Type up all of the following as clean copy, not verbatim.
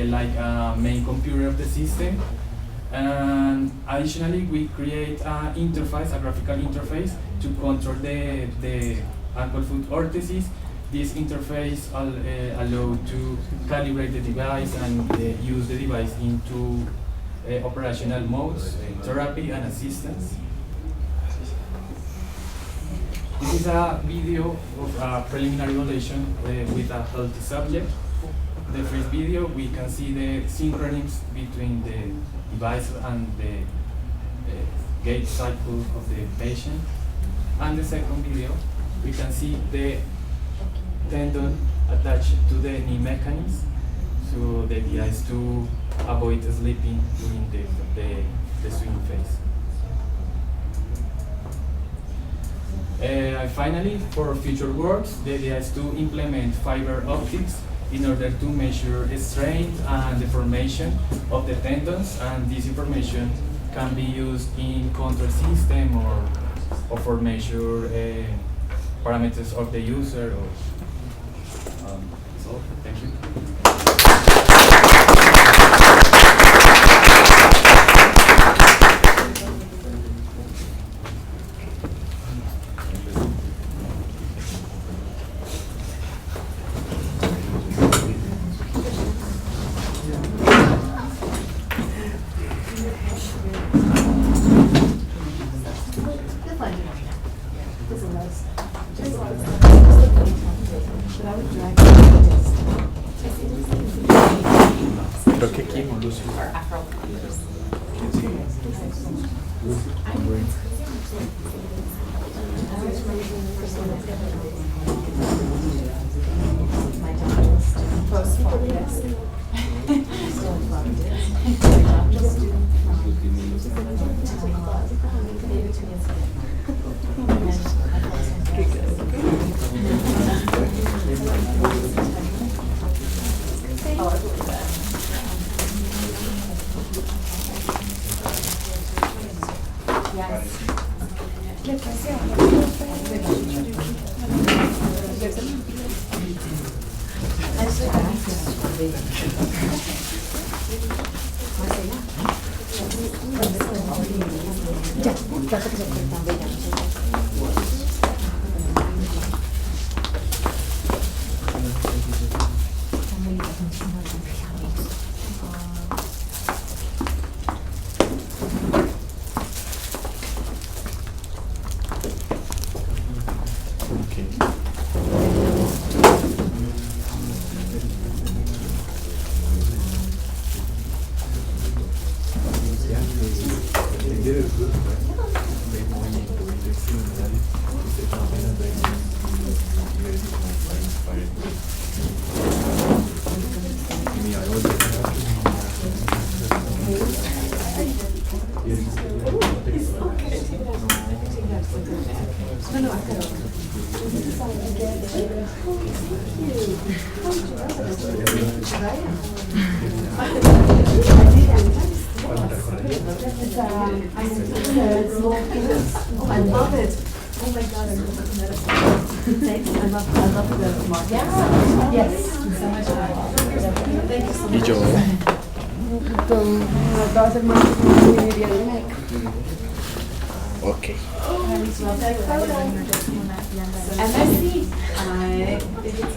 like a main computer of the system. And additionally, we create an interface, a graphical interface, to control the ankle foot orthesis. This interface allows to calibrate the device and use the device into operational modes, therapy and assistance. This is a video of a preliminary evaluation with a healthy subject. The first video, we can see the synchronism between the device and the gait cycle of the patient. And the second video, we can see the tendon attached to the knee mechanism. So the idea is to avoid sleeping during the swing phase. Finally, for future works, the idea is to implement fiber optics in order to measure strength and deformation of the tendons, and this information can be used in control system or for measure parameters of the user. So, thank you. Creo que aquí Lucio. I love it. Oh my God, I love the medicine. Thanks. I love the market. Yeah. Yes. So much fun. Thank you so much. Y yo. Ok. MSC.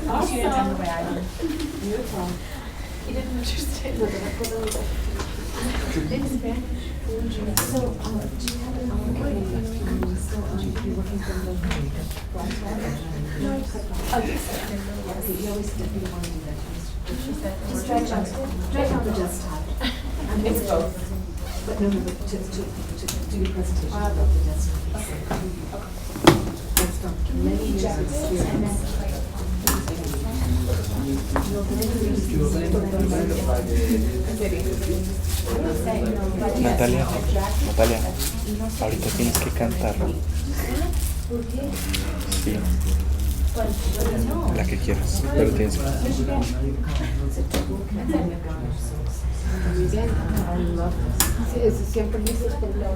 Awesome. Beautiful. He didn't understand. So, do you have an you're working from the No, okay, you always want to do that. Just stretch out the desktop. It's both. But no, but to do your presentation about the desktop. Okay. Let's start. Many years of experience. Natalia, ahorita tienes que cantar. Sí. La que quieras, pero tienes que. Siempre listos con la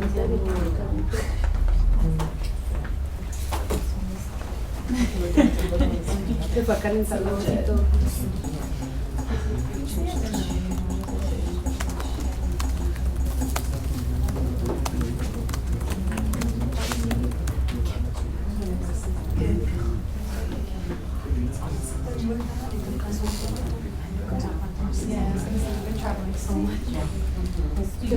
te va a calentar la ojito. No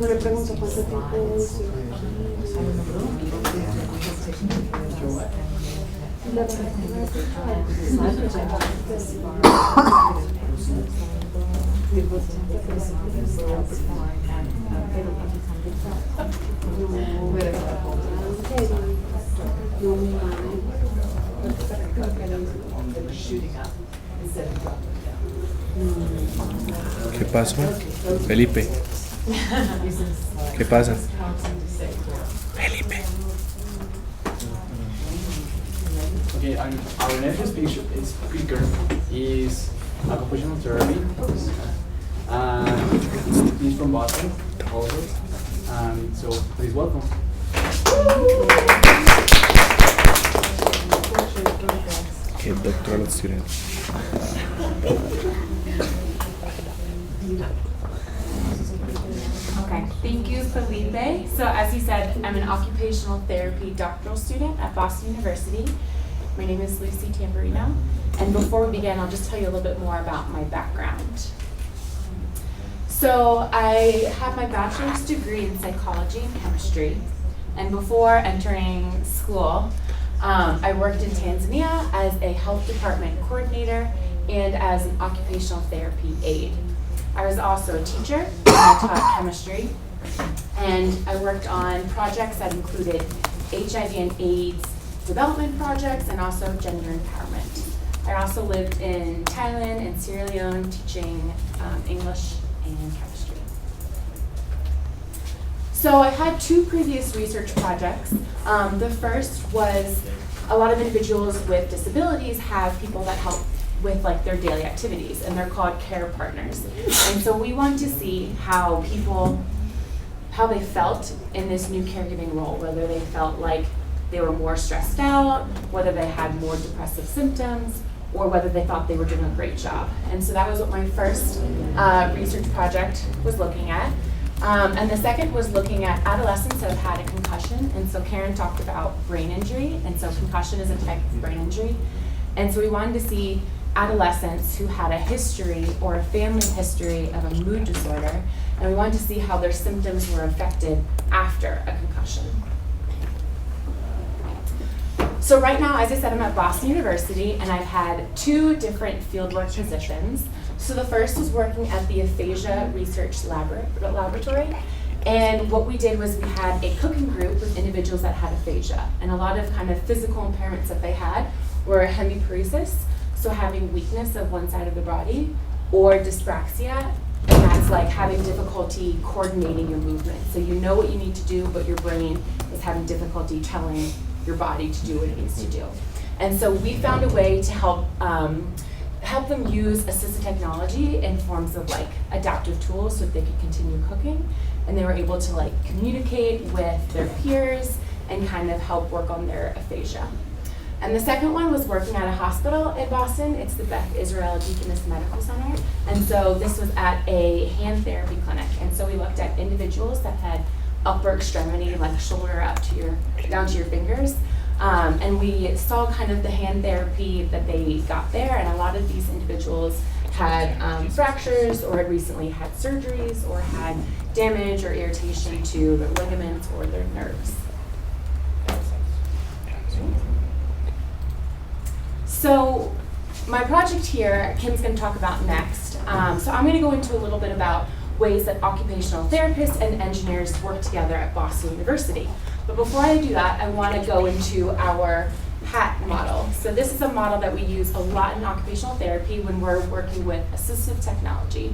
le pregunto cuánto tiempo es. ¿Qué pasó? Felipe. ¿Qué pasa? Felipe. Okay, and our next speaker is occupational therapy. He's from Boston also. So please welcome. Okay, doctoral student. Okay, thank you, Felipe. So as he said, I'm an occupational therapy doctoral student at Boston University. My name is Lucy Tamburino. And before we begin, I'll just tell you a little bit more about my background. So I have my bachelor's degree in psychology and chemistry. And before entering school, I worked in Tanzania as a health department coordinator and as an occupational therapy aide. I was also a teacher, and I taught chemistry, and I worked on projects that included HIV and AIDS development projects and also gender empowerment. I also lived in Thailand and Sierra Leone teaching English and chemistry. So I had two previous research projects. The first was a lot of individuals with disabilities have people that help with like their daily activities, and they're called care partners. And so we want to see how they felt in this new caregiving role, whether they felt like they were more stressed out, whether they had more depressive symptoms, or whether they thought they were doing a great job. And so that was what my first research project was looking at. And the second was looking at adolescents that have had a concussion. And so Karen talked about brain injury, and so concussion is a type of brain injury. And so we wanted to see adolescents who had a history or a family history of a mood disorder, and we wanted to see how their symptoms were affected after a concussion. So right now, as I said, I'm at Boston University, and I've had two different fieldwork positions. So the first was working at the Aphasia Research Laboratory, and what we did was we had a cooking group with individuals that had aphasia, and a lot of kind of physical impairments that they had were hemiparesis, so having weakness of one side of the body, or dyspraxia, and that's like having difficulty coordinating your movement. So you know what you need to do, but your brain is having difficulty telling your body to do what it needs to do. And so we found a way to help them use assistive technology in forms of like adaptive tools so that they could continue cooking, and they were able to like communicate with their peers and kind of help work on their aphasia. And the second one was working at a hospital in Boston. It's the Beth Israel Deaconess Medical Center. And so this was at a hand therapy clinic. And so we looked at individuals that had upper extremity, like shoulder up to down to your fingers. And we saw kind of the hand therapy that they got there. And a lot of these individuals had fractures or had recently had surgeries or had damage or irritation to their ligaments or their nerves. So my project here, Kim's going to talk about next. So I'm going to go into a little bit about ways that occupational therapists and engineers work together at Boston University. But before I do that, I want to go into our HAT model. So this is a model that we use a lot in occupational therapy when we're working with assistive technology.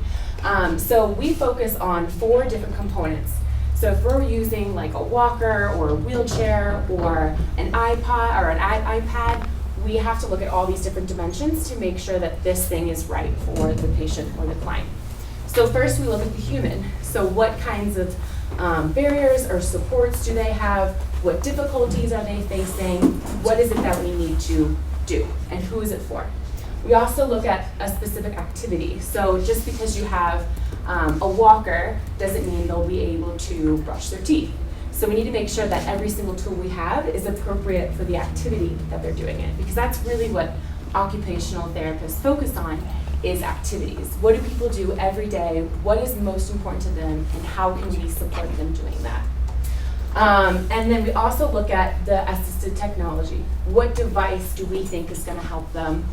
So we focus on 4 different components. So if we're using like a walker or a wheelchair or an iPod or an iPad, we have to look at all these different dimensions to make sure that this thing is right for the patient or the client. So first we look at the human. So what kinds of barriers or supports do they have? What difficulties are they facing? What is it that we need to do? And who is it for? We also look at a specific activity. So just because you have a walker doesn't mean they'll be able to brush their teeth. So we need to make sure that every single tool we have is appropriate for the activity that they're doing it, because that's really what occupational therapists focus on, is activities. What do people do every day? What is most important to them, and how can we support them doing that? And then we also look at the assisted technology. What device do we think is going to help them,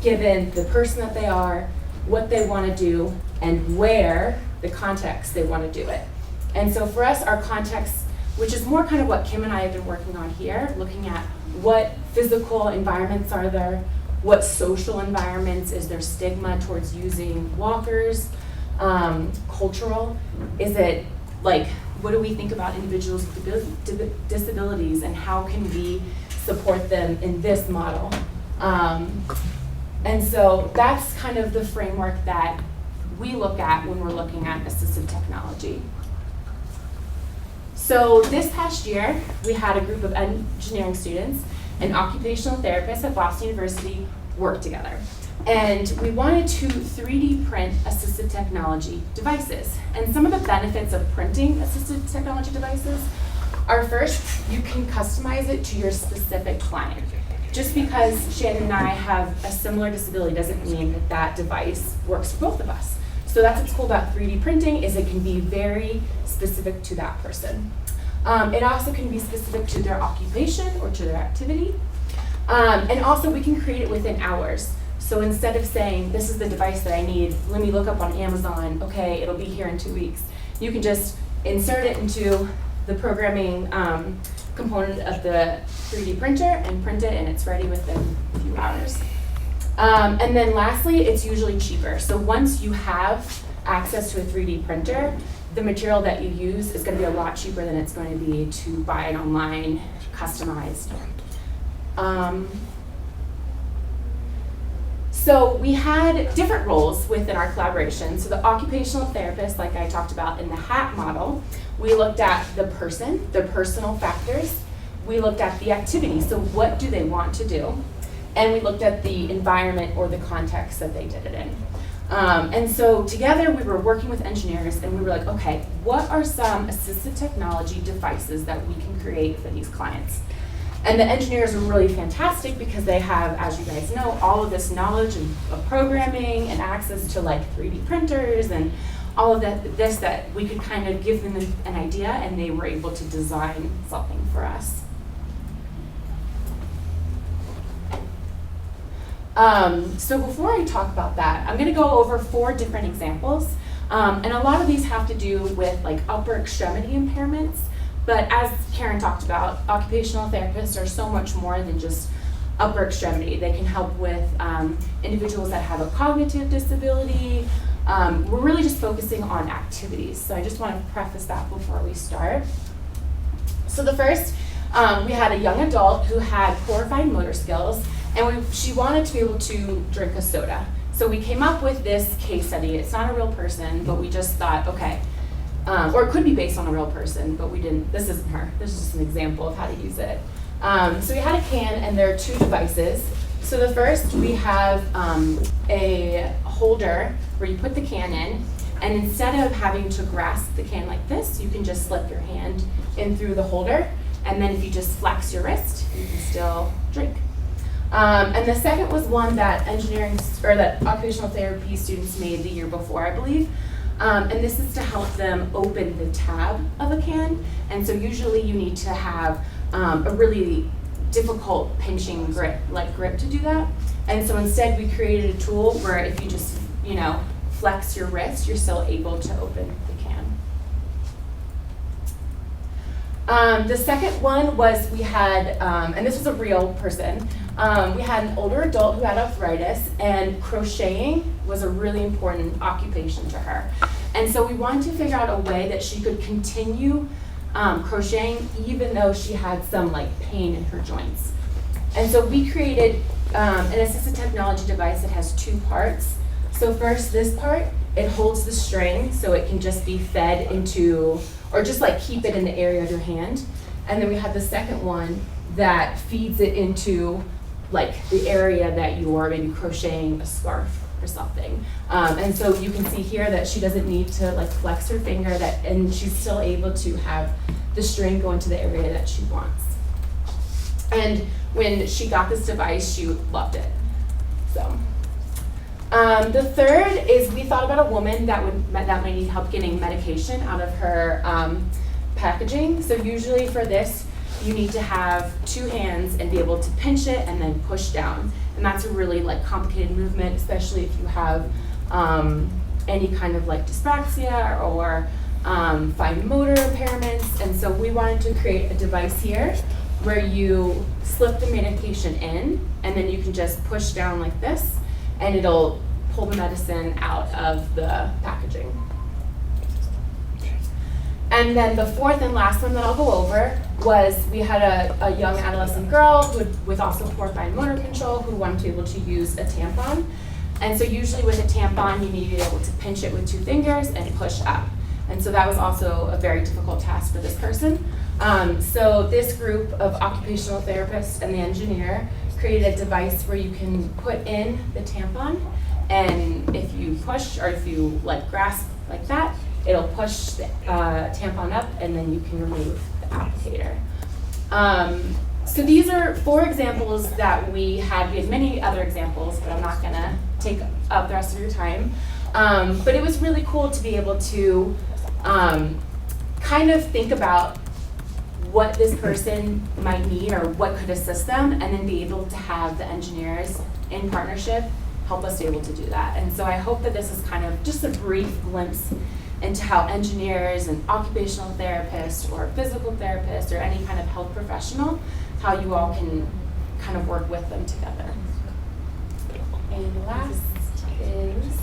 given the person that they are, what they want to do, and where, the context they want to do it. And so for us, our context, which is more kind of what Kim and I have been working on here, looking at what physical environments are there, what social environments, is there stigma towards using walkers, cultural, is it like, what do we think about individuals with disabilities, and how can we support them in this model? And so that's kind of the framework that we look at when we're looking at assistive technology. So this past year, we had a group of engineering students and occupational therapists at Boston University work together. And we wanted to 3D print assistive technology devices. And some of the benefits of printing assistive technology devices are, first, you can customize it to your specific client. Just because Shannon and I have a similar disability doesn't mean that that device works for both of us. So that's what's cool about 3D printing, is it can be very specific to that person. It also can be specific to their occupation or to their activity. And also we can create it within hours. So instead of saying, this is the device that I need, let me look up on Amazon, okay, it'll be here in 2 weeks. You can just insert it into the programming component of the 3D printer and print it, and it's ready within a few hours. And then lastly, it's usually cheaper. So once you have access to a 3D printer, the material that you use is going to be a lot cheaper than it's going to be to buy it online, customized. So we had different roles within our collaboration. So the occupational therapist, like I talked about in the HAT model, we looked at the person, their personal factors. We looked at the activity, so what do they want to do? And we looked at the environment or the context that they did it in. And so together we were working with engineers, and we were like, okay, what are some assistive technology devices that we can create for these clients? And the engineers are really fantastic because they have, as you guys know, all of this knowledge of programming and access to like 3D printers and all of that we could kind of give them an idea, and they were able to design something for us. So before I talk about that, I'm gonna go over 4 different examples. And a lot of these have to do with like upper extremity impairments. But as Karen talked about, occupational therapists are so much more than just upper extremity. They can help with individuals that have a cognitive disability. We're really just focusing on activities. So I just want to preface that before we start. So the first, we had a young adult who had poor fine motor skills, and she wanted to be able to drink a soda. So we came up with this case study. It's not a real person, but we just thought, okay, or it could be based on a real person, but we didn't, this isn't her. This is just an example of how to use it. So we had a can, and there are 2 devices. So the first, we have a holder where you put the can in, and instead of having to grasp the can like this, you can just slip your hand in through the holder, and then if you just flex your wrist, you can still drink. And the second was one that that occupational therapy students made the year before, I believe. And this is to help them open the tab of a can. And so usually you need to have a really difficult pinching grip to do that. And so instead we created a tool where if you just, flex your wrist, you're still able to open the can. The second one was we had, and this was a real person, we had an older adult who had arthritis, and crocheting was a really important occupation to her. And so we wanted to figure out a way that she could continue crocheting even though she had some pain in her joints. And so we created an assistive technology device that has 2 parts. So first, this part, it holds the string so it can just be fed into, or just keep it in the area of your hand. And then we have the second one that feeds it into the area that you're maybe crocheting a scarf or something. And so you can see here that she doesn't need to like flex her finger, and she's still able to have the string go into the area that she wants. And when she got this device, she loved it. So. The third is we thought about a woman that might need help getting medication out of her packaging. So usually for this, you need to have two hands and be able to pinch it and then push down. And that's a really like complicated movement, especially if you have any kind of like dyspraxia or fine motor impairments. And so we wanted to create a device here where you slip the medication in and then you can just push down like this and it'll pull the medicine out of the packaging. And then the fourth and last one that I'll go over was we had a young adolescent girl with also poor fine motor control who wanted to be able to use a tampon. And so usually with a tampon, you need to be able to pinch it with two fingers and push up. And so that was also a very difficult task for this person. So this group of occupational therapists and the engineer created a device where you can put in the tampon, and if you push or if you like grasp like that, it'll push the tampon up and then you can remove the applicator. So these are 4 examples that we had. We had many other examples, but I'm not gonna take up the rest of your time. But it was really cool to be able to kind of think about what this person might need or what could assist them, and then be able to have the engineers in partnership help us be able to do that. And so I hope that this is kind of just a brief glimpse into how engineers and occupational therapists or physical therapists or any kind of health professional, how you all can kind of work with them together. And last is,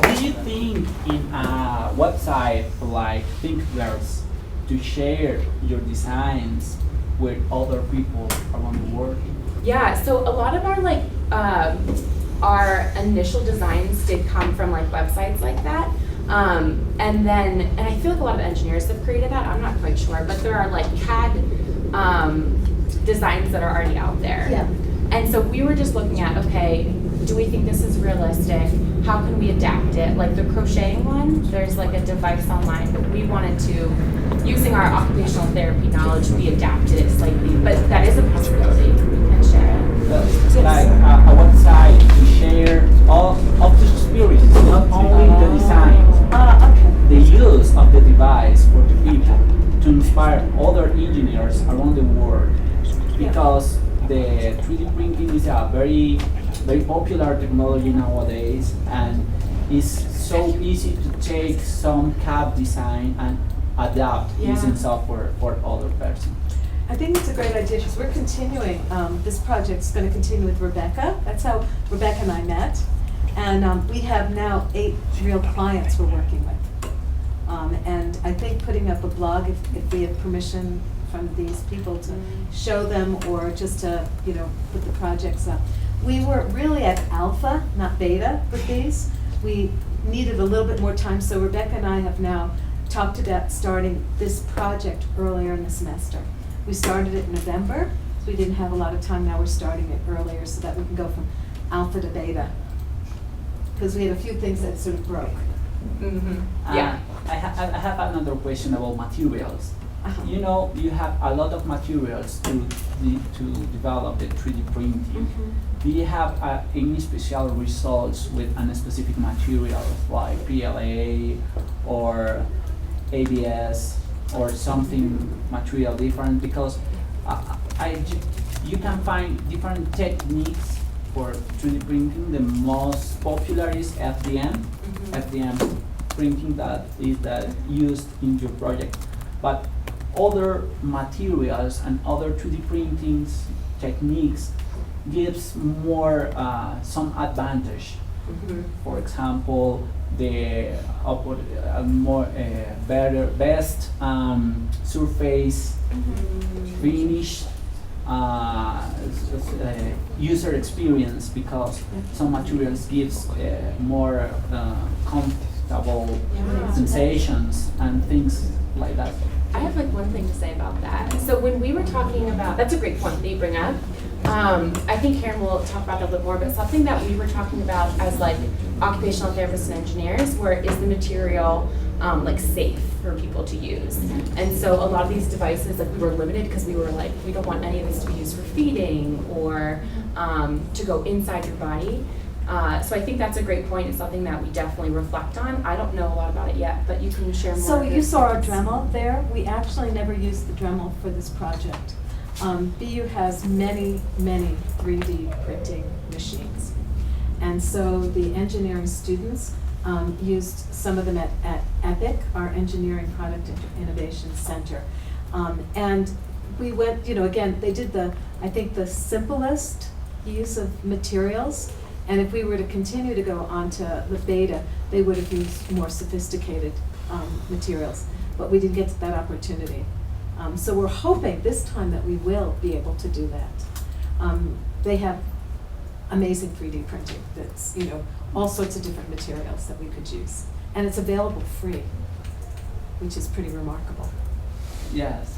do you think in a website like Thinklers to share your designs with other people around the world? Yeah, so a lot of our like our initial designs did come from like websites like that. And I feel like a lot of engineers have created that, I'm not quite sure, but there are like CAD designs that are already out there. Yeah. And so we were just looking at, okay, do we think this is realistic? How can we adapt it? Like the crocheting one, there's like a device online, but we wanted to, using our occupational therapy knowledge, we adapted it slightly, but that is a possibility. We can share it. Like a website to share all of the experience, not only the design, the use of the device for the people, to inspire other engineers around the world, because the 3D printing is a very, very popular technology nowadays, and it's so easy to take some CAD design and adapt using software for other person. I think it's a great idea because we're continuing, this project's going to continue with Rebecca. That's how Rebecca and I met. And we have now 8 real clients we're working with. And I think putting up a blog, if we have permission from these people to show them or just to, put the projects up. We were really at alpha, not beta, with these. We needed a little bit more time, so Rebecca and I have now talked about starting this project earlier in the semester. We started it in November, so we didn't have a lot of time. Now we're starting it earlier so that we can go from alpha to beta. Because we had a few things that sort of broke. Yeah. I have another question about materials. Uh-huh. You have a lot of materials to develop the 3D printing. Do you have any special results with a specific material like PLA or ABS or something material different? Because you can find different techniques for 3D printing. The most popular is FDM. FDM printing that is used in your project. But other materials and other 3D printing techniques gives more some advantage. For example, the best surface finish, user experience, because some materials gives more comfortable sensations and things like that. I have like one thing to say about that. So when we were talking about, that's a great point that you bring up. I think Karen will talk about that a little more, but something that we were talking about as like occupational therapists and engineers, where is the material like safe for people to use? And so a lot of these devices, like we were limited because we were like, we don't want any of this to be used for feeding or to go inside your body. So I think that's a great point. It's something that we definitely reflect on. I don't know a lot about it yet, but you can share more. So of you your saw our thoughts. Dremel there. We actually never used the Dremel for this project. BU has many, many 3D printing machines. And so the engineering students used some of them at EPIC, our Engineering Product Innovation Center. And we went, again, they did I think the simplest use of materials. And if we were to continue to go on to the beta, they would have used more sophisticated materials. But we didn't get that opportunity. So we're hoping this time that we will be able to do that. They have amazing 3D printing that's, all sorts of different materials that we could use. And it's available free, which is pretty remarkable. Yes,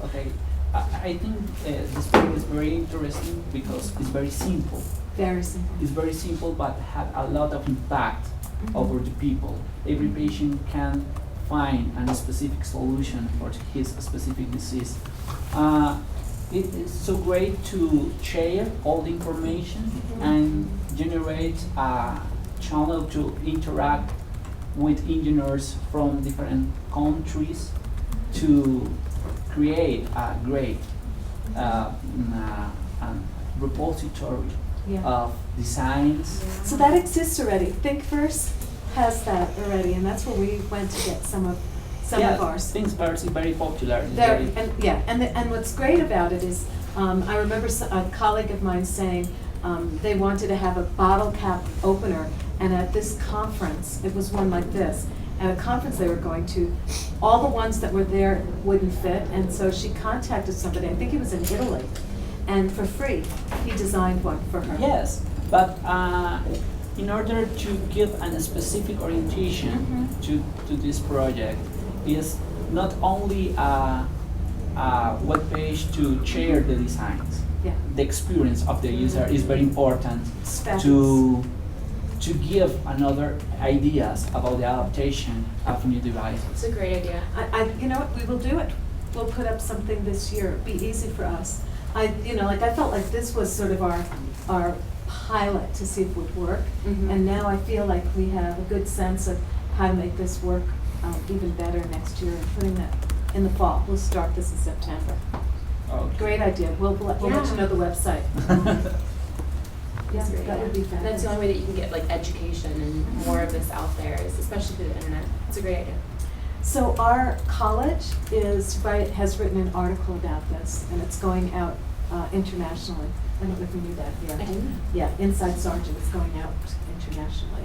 okay. I think this project is very interesting because it's very simple. Very simple. It's very simple but have a lot of impact over the people. Every patient can find a specific solution for his specific disease. It is so great to share all the information and generate a channel to interact with engineers from different countries to create a great repository of designs. So that exists already. ThinkVerse has that already, and that's where we went to get some of ours. ThinkVerse is very popular. It's There, very- and what's great about it is, I remember a colleague of mine saying they wanted to have a bottle cap opener, and at this conference, it was one like this, at a conference they were going to, all the ones that were there wouldn't fit, and so she contacted somebody, I think he was in Italy, and for free, he designed one for her. Yes, but in order to give a specific orientation to this project, is not only a web page to share the designs. Yeah. The experience of the user is very important It's fabulous. to give another ideas about the adaptation of new devices. It's a great idea. You know what, we will do it. We'll put up something this year. It'd be easy for us. I felt like this was sort of our pilot to see if it would work. Mhm. And now I feel like we have a good sense of how to make this work even better next year and putting that in the fall. We'll start this in September. Okay. Great idea. We'll let you know the website. Yeah, That's a great that would be idea. That's the fabulous. only way that you can get like education and more of this out there, is especially through the internet. It's a great idea. So our college has written an article about this, and it's going out internationally. I don't know if you knew that, I yeah. didn't. Yeah, Inside Sergeant is going out internationally,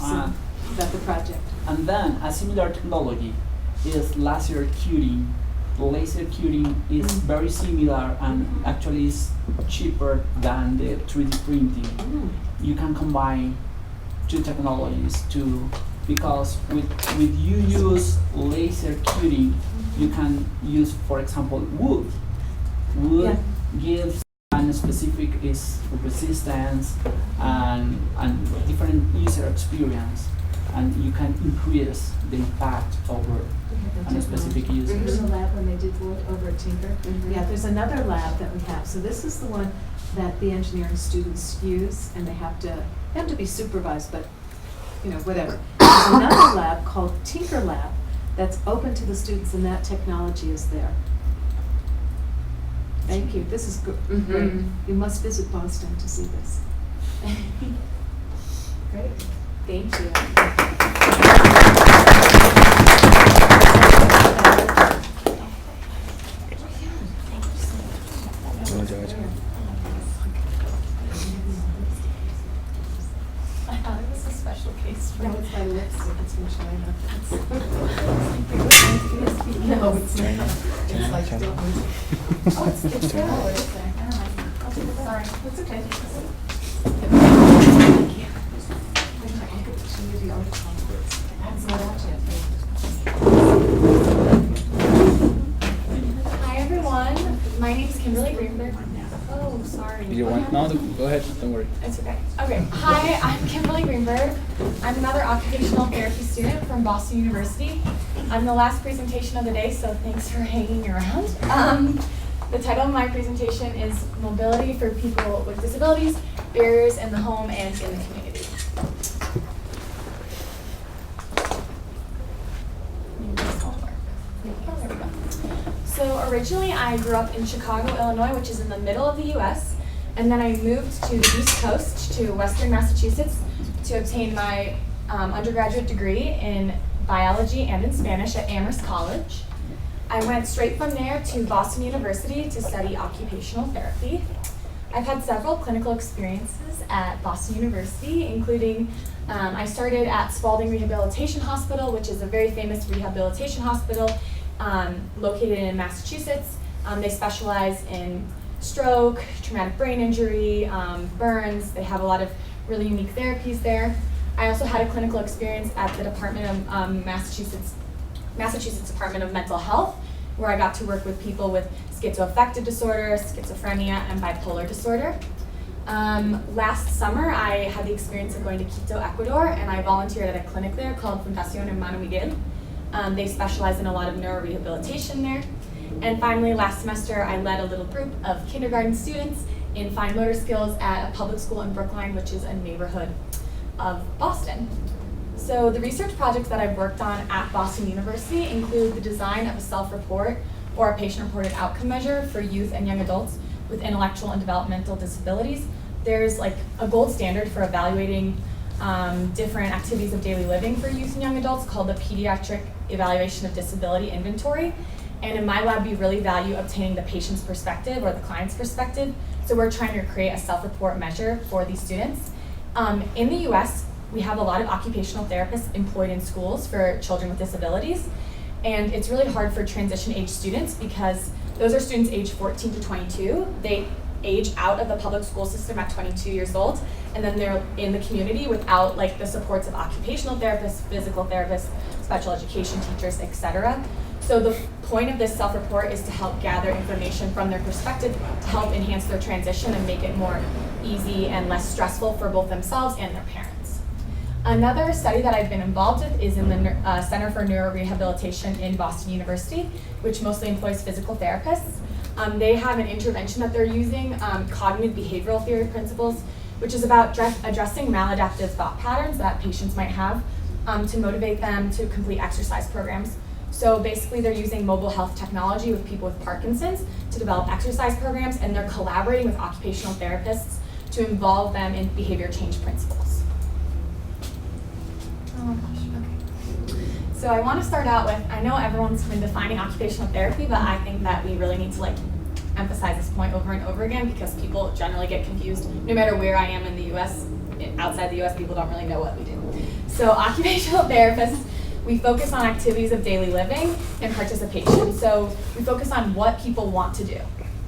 Ah. about the project. And then a similar technology is laser cutting. Laser cutting is very similar and actually is cheaper than the 3D printing. You can combine two technologies because with you use laser cutting, you can use, for example, wood. Wood gives a specific resistance and different user experience, and you can increase the impact over a specific user. In the lab when they did wood over at Tinker. Mhm. Yeah, there's another lab that we have. So this is the one that the engineering students use, and they have to be supervised, but whatever. There's another lab called Tinker Lab that's open to the students, and that technology is there. Thank you. This is Mhm. great. You must visit Boston to see this. Great. Thank you. I thought it was a special case for. No, it's my lipstick. It's from China. No, it's not. It's like still. Oh, it's there. Oh, it is there. Never mind. I'll take it. Sorry. It's okay. Thank you. I'll get to you the article. I haven't seen that yet. No, go ahead, don't worry. It's okay. Okay. Hi, I'm Kimberly Greenberg. I'm another occupational therapy student from Boston University. I'm the last presentation of the day, so thanks for hanging around. The title of my presentation is Mobility for People with Disabilities, Barriers in the Home and in the Community. There we go. So originally I grew up in Chicago, Illinois, which is in the middle of the US. And then I moved to the East Coast, to Western Massachusetts, to obtain my undergraduate degree in biology and in Spanish at Amherst College. I went straight from there to Boston University to study occupational therapy. I've had several clinical experiences at Boston University, including I started at Spaulding Rehabilitation Hospital, which is a very famous rehabilitation hospital located in Massachusetts. They specialize in stroke, traumatic brain injury, burns. They have a lot of really unique therapies there. I also had a clinical experience at the Department of Massachusetts Department of Mental Health, where I got to work with people with schizoaffective disorder, schizophrenia, and bipolar disorder. Last summer, I had the experience of going to Quito, Ecuador, and I volunteered at a clinic there called Fundación Hermano Miguel. They specialize in a lot of neurorehabilitation there. And finally, last semester, I led a little group of kindergarten students in fine motor skills at a public school in Brookline, which is a neighborhood of Boston. So the research projects that I've worked on at Boston University include the design of a self-report or a patient-reported outcome measure for youth and young adults with intellectual and developmental disabilities. There's like a gold standard for evaluating different activities of daily living for youth and young adults called the Pediatric Evaluation of Disability Inventory. And in my lab, we really value obtaining the patient's perspective or the client's perspective. So we're trying to create a self-report measure for these students. In the US, we have a lot of occupational therapists employed in schools for children with disabilities. And it's really hard for transition age students because those are students aged 14 to 22. They age out of the public school system at 22 years old, and then they're in the community without like the supports of occupational therapists, physical therapists, special education teachers, etc. So the point of this self-report is to help gather information from their perspective to help enhance their transition and make it more easy and less stressful for both themselves and their parents. Another study that I've been involved with is in the Center for Neurorehabilitation in Boston University, which mostly employs physical therapists. They have an intervention that they're using, cognitive behavioral theory principles, which is about addressing maladaptive thought patterns that patients might have to motivate them to complete exercise programs. So basically they're using mobile health technology with people with Parkinson's to develop exercise programs, and they're collaborating with occupational therapists to involve them in behavior change principles. Oh gosh, okay. So I want to start out with, I know everyone's been defining occupational therapy, but I think that we really need to emphasize this point over and over again because people generally get confused. No matter where I am in the US, outside the US, people don't really know what we do. So occupational therapists, we focus on activities of daily living and participation. So we focus on what people want to do.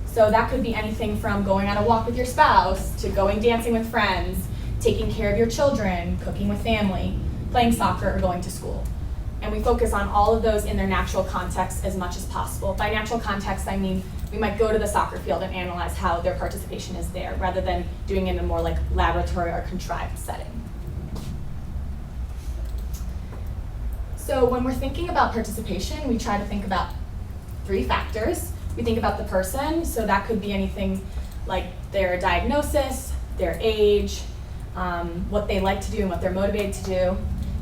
So that could be anything from going on a walk with your spouse, to going dancing with friends, taking care of your children, cooking with family, playing soccer, or going to school. And we focus on all of those in their natural context as much as possible. By natural context, I mean we might go to the soccer field and analyze how their participation is there, rather than doing it in a more laboratory or contrived setting. So when we're thinking about participation, we try to think about 3 factors. We think about the person, so that could be anything like their diagnosis, their age, what they like to do and what they're motivated to do.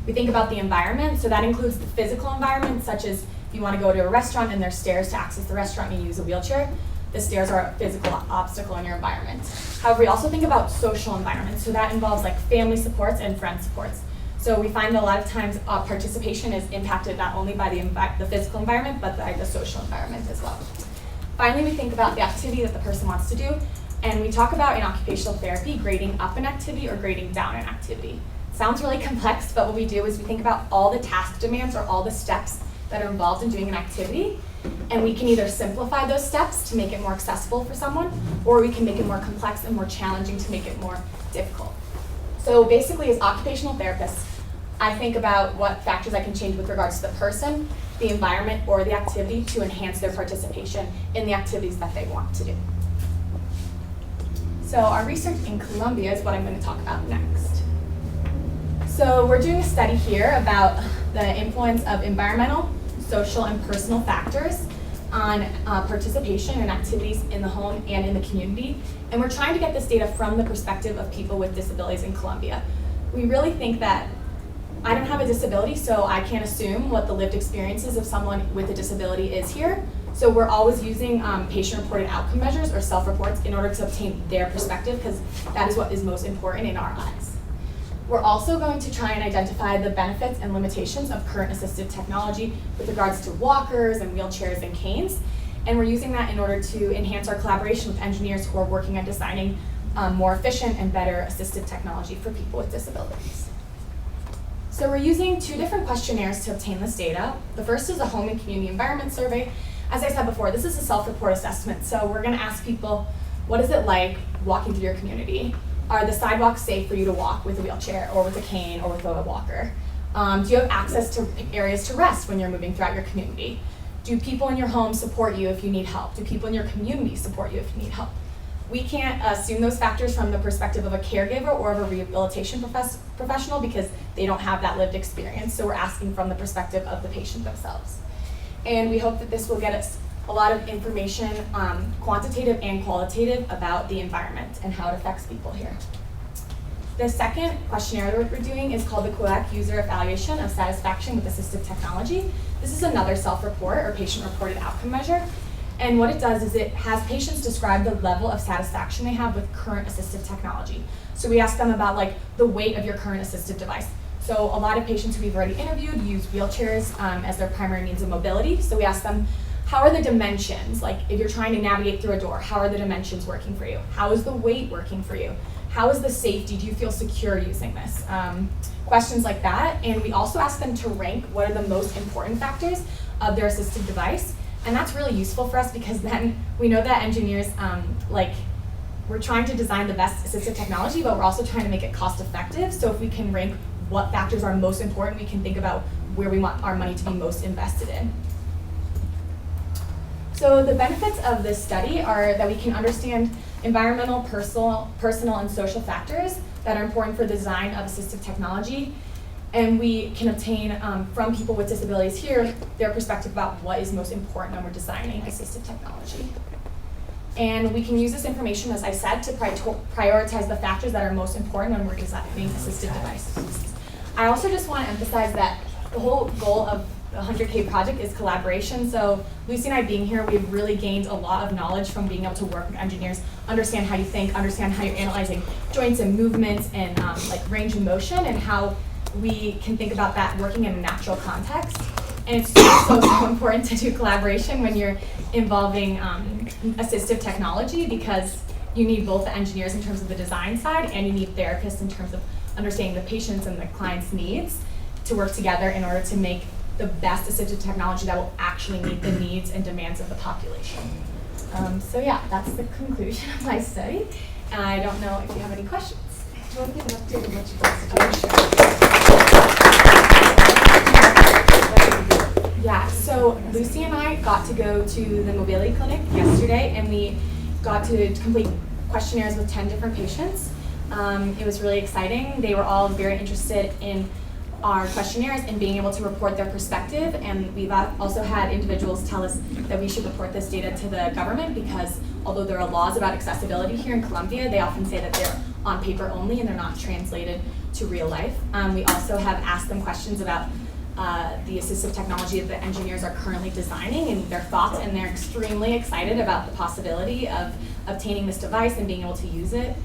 We think about the environment, so that includes the physical environment, such as if you want to go to a restaurant and there's stairs to access the restaurant and you use a wheelchair, the stairs are a physical obstacle in your environment. However, we also think about social environment, so that involves family supports and friend supports. So we find that a lot of times participation is impacted not only by the physical environment, but by the social environment as well. Finally, we think about the activity that the person wants to do, and we talk about in occupational therapy grading up an activity or grading down an activity. Sounds really complex, but what we do is we think about all the task demands or all the steps that are involved in doing an activity, and we can either simplify those steps to make it more accessible for someone, or we can make it more complex and more challenging to make it more difficult. So basically, as occupational therapists, I think about what factors I can change with regards to the person, the environment, or the activity to enhance their participation in the activities that they want to do. So our research in Colombia is what I'm going to talk about next. So we're doing a study here about the influence of environmental, social, and personal factors on participation and activities in the home and in the community. And we're trying to get this data from the perspective of people with disabilities in Colombia. We really think that I don't have a disability, so I can't assume what the lived experiences of someone with a disability is here. So we're always using patient-reported outcome measures or self-reports in order to obtain their perspective, because that is what is most important in our eyes. We're also going to try and identify the benefits and limitations of current assistive technology with regards to walkers and wheelchairs and canes. And we're using that in order to enhance our collaboration with engineers who are working on designing more efficient and better assistive technology for people with disabilities. So we're using 2 different questionnaires to obtain this data. The first is a home and community environment survey. As I said before, this is a self-report assessment. So we're gonna ask people, what is it like walking through your community? Are the sidewalks safe for you to walk with a wheelchair or with a cane or with a walker? Do you have access to areas to rest when you're moving throughout your community? Do people in your home support you if you need help? Do people in your community support you if you need help? We can't assume those factors from the perspective of a caregiver or of a rehabilitation professional because they don't have that lived experience. So we're asking from the perspective of the patient themselves. And we hope that this will get us a lot of information, quantitative and qualitative, about the environment and how it affects people here. The second questionnaire that we're doing is called the Quebec User Evaluation of Satisfaction with Assistive Technology. This is another self-report or patient-reported outcome measure. And what it does is it has patients describe the level of satisfaction they have with current assistive technology. So we ask them about like the weight of your current assistive device. So a lot of patients who we've already interviewed use wheelchairs as their primary means of mobility. So we ask them, how are the dimensions? Like if you're trying to navigate through a door, how are the dimensions working for you? How is the weight working for you? How is the safety? Do you feel secure using this? Questions like that. And we also ask them to rank what are the most important factors of their assistive device. And that's really useful for us because then we know that engineers, we're trying to design the best assistive technology, but we're also trying to make it cost effective. So if we can rank what factors are most important, we can think about where we want our money to be most invested in. So the benefits of this study are that we can understand environmental, personal, and social factors that are important for the design of assistive technology. And we can obtain from people with disabilities here their perspective about what is most important when we're designing assistive technology. And we can use this information, as I said, to prioritize the factors that are most important when we're designing assistive devices. I also just want to emphasize that the whole goal of the 100K project is collaboration. So Lucy and I being here, we've really gained a lot of knowledge from being able to work with engineers, understand how you think, understand how you're analyzing joints and movements and like range of motion, and how we can think about that working in a natural context. And it's so important to do collaboration when you're involving assistive technology, because you need both the engineers in terms of the design side and you need therapists in terms of understanding the patient's and the client's needs to work together in order to make the best assistive technology that will actually meet the needs and demands of the population. So yeah, that's the conclusion of my study. And I don't know if you have any questions. Do you want to give an update of what you guys Yeah, so Lucy and I got to go to the mobility clinic yesterday, and we got to complete questionnaires with 10 different patients. It was really exciting. They were all very interested in our questionnaires and being able to report their perspective, and we've also had individuals tell us that we should report this data to the government because although there are laws about accessibility here in Colombia, they often say that they're on paper only and they're not translated to real life. We also have asked them questions about the assistive technology that the engineers are currently designing and their thoughts, and they're extremely excited about the possibility of obtaining this device and being able to use it.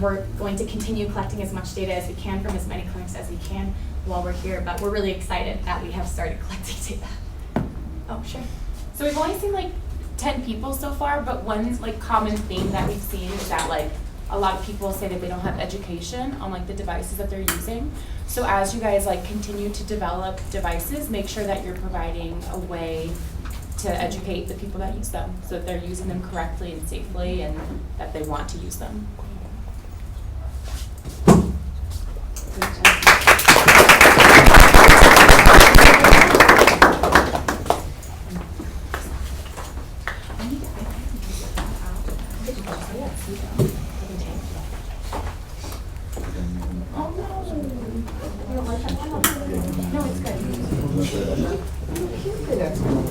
We're going to continue collecting as much data as we can from as many clinics as we can while we're here, but we're really excited that we have started collecting data. Oh, sure. So we've only seen like 10 people so far, but one like common theme that we've seen is that like a lot of people say that they don't have education on like the devices that they're using. So as you guys like continue to develop devices, make sure that you're providing a way to educate the people that use them so that they're using them correctly and safely and that they want to use them.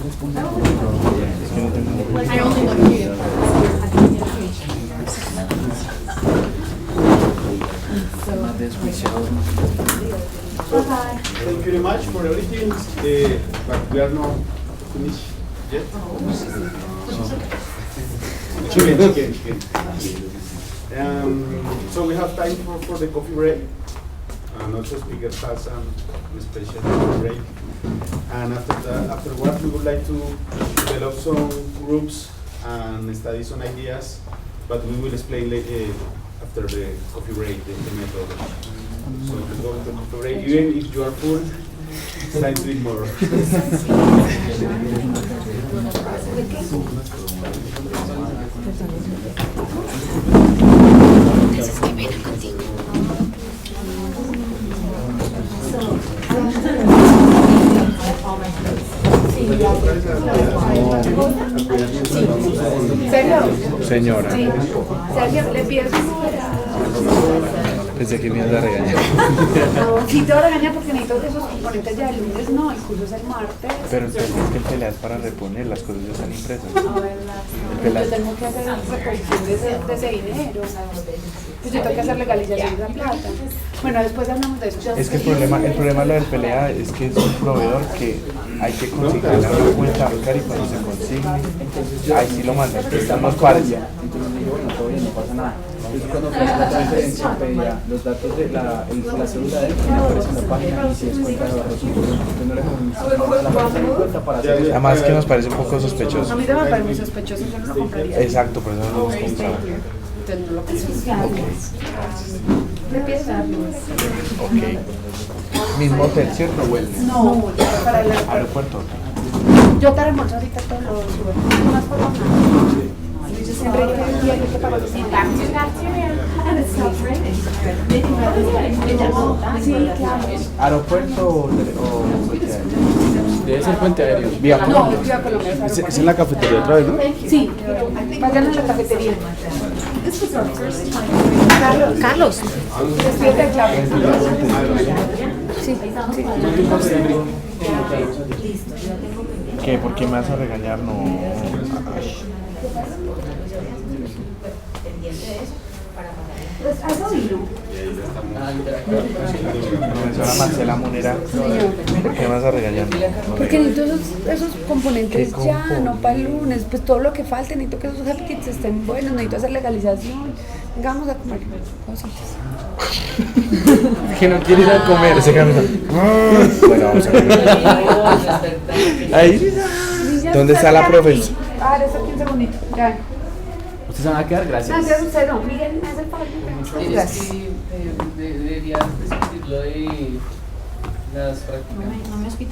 I only look here. Thank you very much for everything, but we are not finished yet. Chicken. So we have time for the coffee break. And also speaker has a special break. And afterwards we would like to develop some groups and study some ideas, but we will explain after the coffee break the method. So let's go into the coffee break. Even if you are full, it's time to eat more. Señora, Sergio, le pides pensé que me ibas a regañar. sí te voy a regañar porque necesito esos componentes ya el lunes, no, el curso es el martes. Pero entonces es que el pelea es para reponer, las cosas ya están impresas. Yo tengo que hacer recolección de ese dinero. Pues yo tengo que hacer legalización de la plata. Bueno, después hablamos de eso. Es que el problema de lo del pelea es que es un proveedor que hay que conseguirle una cuenta bancaria y cuando se consigne, ahí sí lo mandan, que están los pares. Entonces dije, bueno, todo bien, no pasa nada. Entonces cuando fue la transferencia pedía los datos de la cédula de él, que me aparece en la página y si es cuenta de ahorros, entonces no le comunico la persona en cuenta para hacer eso. Además que nos parece un poco sospechoso. A mí también me parece muy sospechoso, yo no lo compraría. Exacto, por eso no lo hemos comprado. Entonces no lo compraría. ¿Le pides Ok. Mismo hotel, ¿cierto? No, para el Aeropuerto. yo te reembolso ahorita todos los sueldos. No más por nada. Yo siempre quiero que pago los sí, claro. ¿Aeropuerto o Debe ser puente aéreo. vía No, Colombia? yo fui a Colombia. Es en la cafetería otra vez, ¿no? Sí, vayan a la cafetería. Carlos. Despídete de Claudia. Sí, sí. ¿Qué? ¿Por qué me vas a regañar? No. ¿Has oído? Profesora Marcela Munera, ¿por qué me vas a regañar? Porque necesito esos componentes ¿Qué ya, componentes? no para el lunes. Pues todo lo que falte, necesito que esos health kits estén buenos, necesito hacer legalización. Vengamos a comer cositas. Que no quiere ir a comer. Ese camisa. Bueno, vamos a comer. Ahí. ¿Dónde está la profesora? Ah, está aquí un segundito. Ya. ¿Ustedes se van a quedar? Gracias. Gracias a usted, no. Miguel, me hace el favor. Gracias. Deberías discutir lo de las prácticas. No me